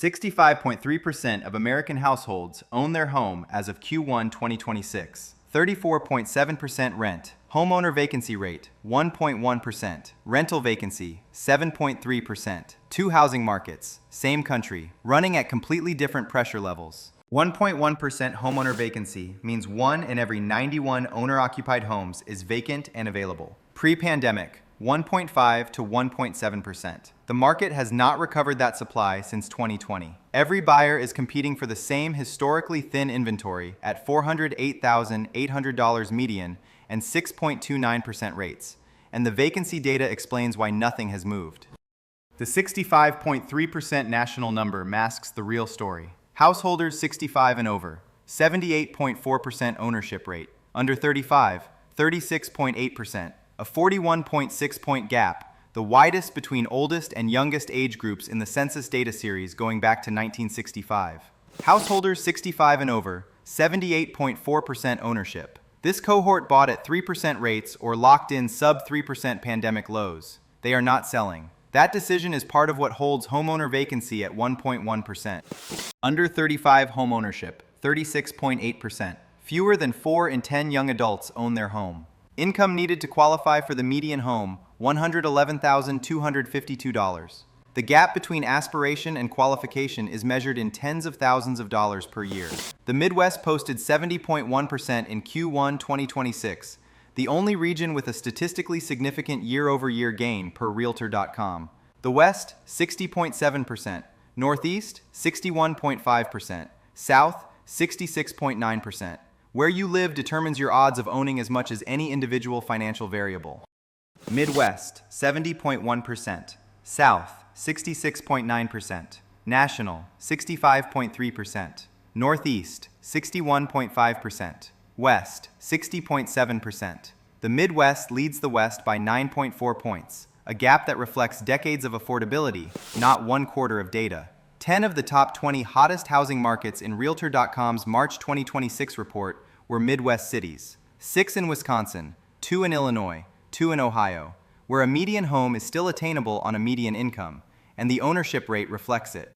65.3% of American households own their home as of Q1 2026. 34.7% rent. Homeowner vacancy rate, 1.1%. Rental vacancy, 7.3%. Two housing markets, same country, running at completely different pressure levels. 1.1% homeowner vacancy means 1 in every 91 owner-occupied homes is vacant and available. Pre-pandemic, 1.5 to 1.7%. The market has not recovered that supply since 2020. Every buyer is competing for the same historically thin inventory at $408,800 median and 6.29% rates, and the vacancy data explains why nothing has moved. The 65.3% national number masks the real story. Householders 65 and over, 78.4% ownership rate. Under 35, 36.8%, a 41.6-point gap, the widest between oldest and youngest age groups in the census data series going back to 1965. Householders 65 and over, 78.4% ownership. This cohort bought at 3% rates or locked in sub 3% pandemic lows. They are not selling. That decision is part of what holds homeowner vacancy at 1.1%. Under 35 homeownership, 36.8%. Fewer than 4 in 10 young adults own their home. Income needed to qualify for the median home, $111,252. The gap between aspiration and qualification is measured in tens of thousands of dollars per year. The Midwest posted 70.1% in Q1 2026, the only region with a statistically significant year-over-year gain per Realtor.com. The West, 60.7%. Northeast, 61.5%. South, 66.9%. Where you live determines your odds of owning as much as any individual financial variable. Midwest, 70.1%. South, 66.9%. National, 65.3%. Northeast, 61.5%. West, 60.7%. The Midwest leads the West by 9.4 points, a gap that reflects decades of affordability, not 1/4 of data. 10 of the top 20 hottest housing markets in Realtor.com's March 2026 report were Midwest cities. 6 in Wisconsin, 2 in Illinois, 2 in Ohio, where a median home is still attainable on a median income, and the ownership rate reflects it.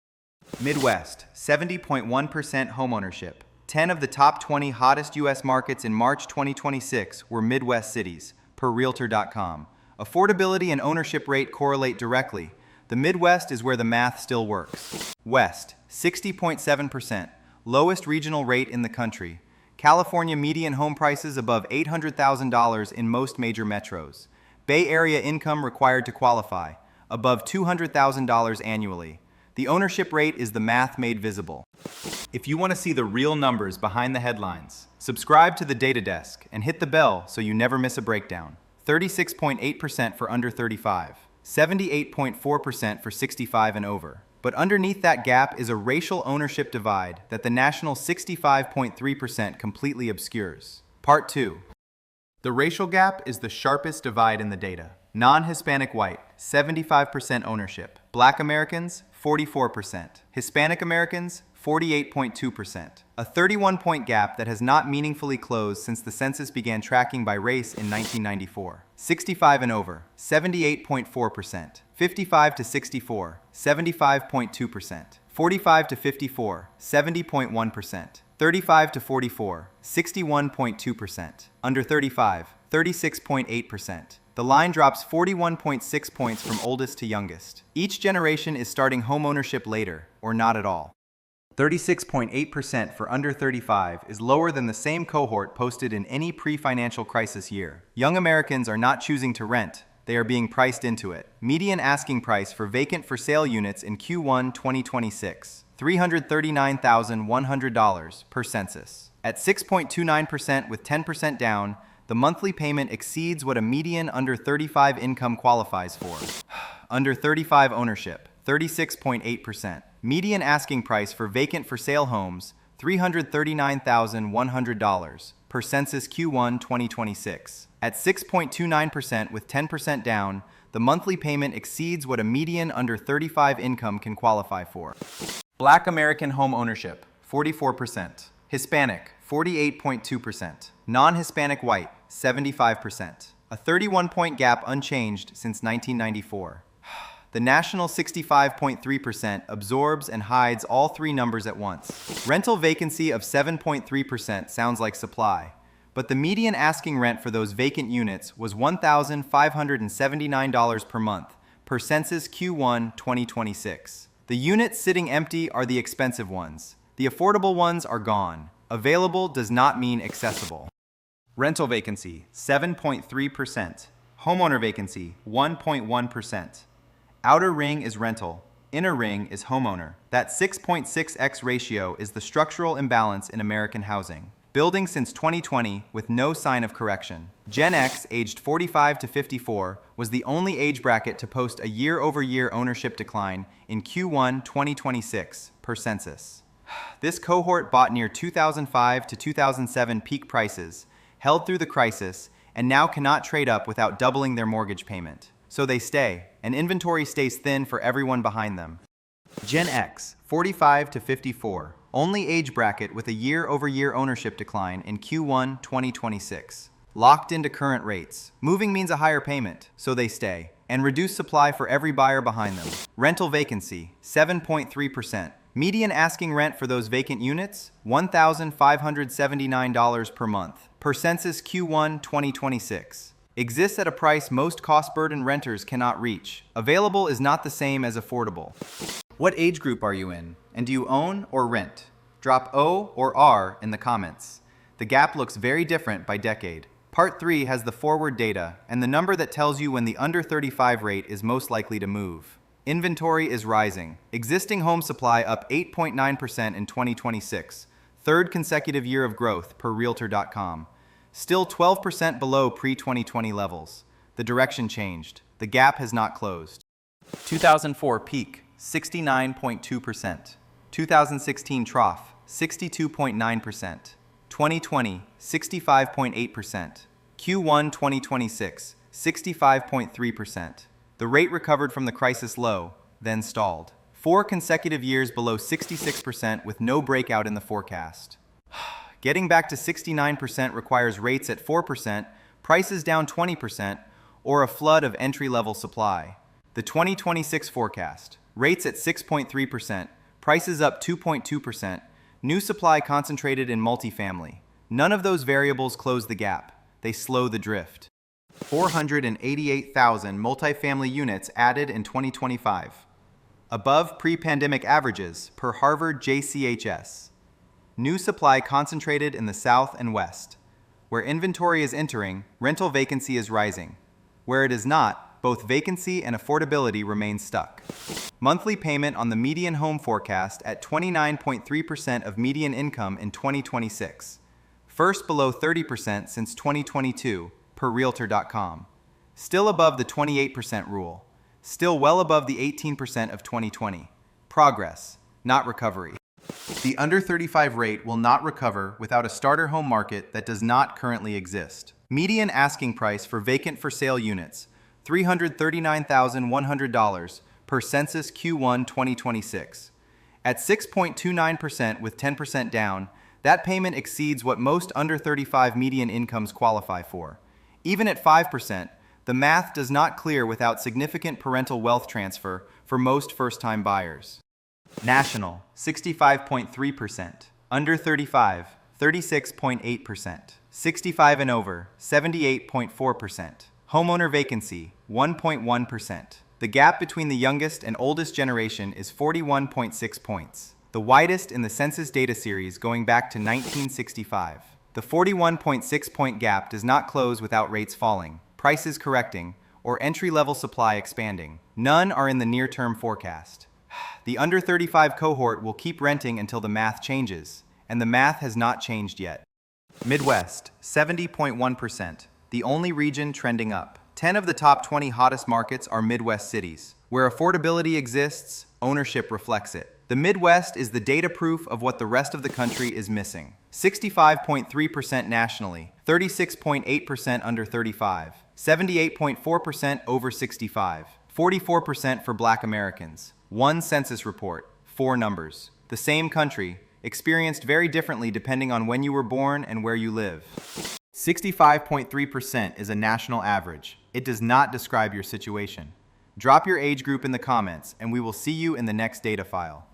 Midwest, 70.1% homeownership. 10 of the top 20 hottest U.S. markets in March 2026 were Midwest cities, per Realtor.com. Affordability and ownership rate correlate directly. The Midwest is where the math still works. West, 60.7%, lowest regional rate in the country. California median home prices above $800,000 in most major metros. Bay Area income required to qualify, above $200,000 annually. The ownership rate is the math made visible. If you want to see the real numbers behind the headlines, subscribe to the Data Desk and hit the bell so you never miss a breakdown. 36.8% for under 35. 78.4% for 65 and over. But underneath that gap is a racial ownership divide that the national 65.3% completely obscures. Part 2. The racial gap is the sharpest divide in the data. Non-Hispanic white, 75% ownership. Black Americans, 44%. Hispanic Americans, 48.2%. A 31-point gap that has not meaningfully closed since the census began tracking by race in 1994. 65 and over, 78.4%. 55 to 64, 75.2%. 45 to 54, 70.1%. 35 to 44, 61.2%. Under 35, 36.8%. The line drops 41.6 points from oldest to youngest. Each generation is starting homeownership later, or not at all. 36.8% for under 35 is lower than the same cohort posted in any pre-financial crisis year. Young Americans are not choosing to rent, they are being priced into it. Median asking price for vacant for sale units in Q1 2026, $339,100 per census. At 6.29% with 10% down, the monthly payment exceeds what a median under 35 income qualifies for. Under 35 ownership, 36.8%. Median asking price for vacant for sale homes, $339,100 per census Q1 2026. At 6.29% with 10% down, the monthly payment exceeds what a median under 35 income can qualify for. Black American home ownership, 44%. Hispanic, 48.2%. Non-Hispanic white, 75%. A 31-point gap unchanged since 1994. The national 65.3% absorbs and hides all three numbers at once. Rental vacancy of 7.3% sounds like supply, but the median asking rent for those vacant units was $1,579 per month per census Q1 2026. The units sitting empty are the expensive ones. The affordable ones are gone. Available does not mean accessible. Rental vacancy, 7.3%. Homeowner vacancy, 1.1%. Outer ring is rental. Inner ring is homeowner. That 6.6x ratio is the structural imbalance in American housing, building since 2020 with no sign of correction. Gen X, aged 45 to 54, was the only age bracket to post a year-over-year ownership decline in Q1 2026 per census. This cohort bought near 2005 to 2007 peak prices, held through the crisis, and now cannot trade up without doubling their mortgage payment. So they stay, and inventory stays thin for everyone behind them. Gen X, 45 to 54, only age bracket with a year-over-year ownership decline in Q1 2026. Locked into current rates. Moving means a higher payment, so they stay, and reduce supply for every buyer behind them. Rental vacancy, 7.3%. Median asking rent for those vacant units, $1,579 per month, per census Q1 2026. Exists at a price most cost-burdened renters cannot reach. Available is not the same as affordable. What age group are you in? And do you own or rent? Drop O or R in the comments. The gap looks very different by decade. Part 3 has the forward data and the number that tells you when the under 35 rate is most likely to move. Inventory is rising. Existing home supply up 8.9% in 2026, third consecutive year of growth per Realtor.com. Still 12% below pre-2020 levels. The direction changed. The gap has not closed. 2004 peak, 69.2%. 2016 trough, 62.9%. 2020, 65.8%. Q1 2026, 65.3%. The rate recovered from the crisis low, then stalled. 4 consecutive years below 66% with no breakout in the forecast. Getting back to 69% requires rates at 4%, prices down 20%, or a flood of entry-level supply. The 2026 forecast, rates at 6.3%, prices up 2.2%, new supply concentrated in multifamily. None of those variables close the gap. They slow the drift. 488,000 multifamily units added in 2025. Above pre-pandemic averages per Harvard JCHS. New supply concentrated in the South and West. Where inventory is entering, rental vacancy is rising. Where it is not, both vacancy and affordability remain stuck. Monthly payment on the median home forecast at 29.3% of median income in 2026. First below 30% since 2022, per Realtor.com. Still above the 28% rule. Still well above the 18% of 2020. Progress, not recovery. The under 35 rate will not recover without a starter home market that does not currently exist. Median asking price for vacant for sale units, $339,100 per census Q1 2026. At 6.29% with 10% down, that payment exceeds what most under 35 median incomes qualify for. Even at 5%, the math does not clear without significant parental wealth transfer for most first-time buyers. National, 65.3%. Under 35, 36.8%. 65 and over, 78.4%. Homeowner vacancy, 1.1%. The gap between the youngest and oldest generation is 41.6 points, the widest in the census data series going back to 1965. The 41.6 point gap does not close without rates falling, prices correcting, or entry-level supply expanding. None are in the near-term forecast. The under 35 cohort will keep renting until the math changes, and the math has not changed yet. Midwest, 70.1%, the only region trending up. 10 of the top 20 hottest markets are Midwest cities. Where affordability exists, ownership reflects it. The Midwest is the data proof of what the rest of the country is missing. 65.3% nationally, 36.8% under 35, 78.4% over 65, 44% for Black Americans. One census report, 4 numbers. The same country, experienced very differently depending on when you were born and where you live. 65.3% is a national average. It does not describe your situation. Drop your age group in the comments, and we will see you in the next data file.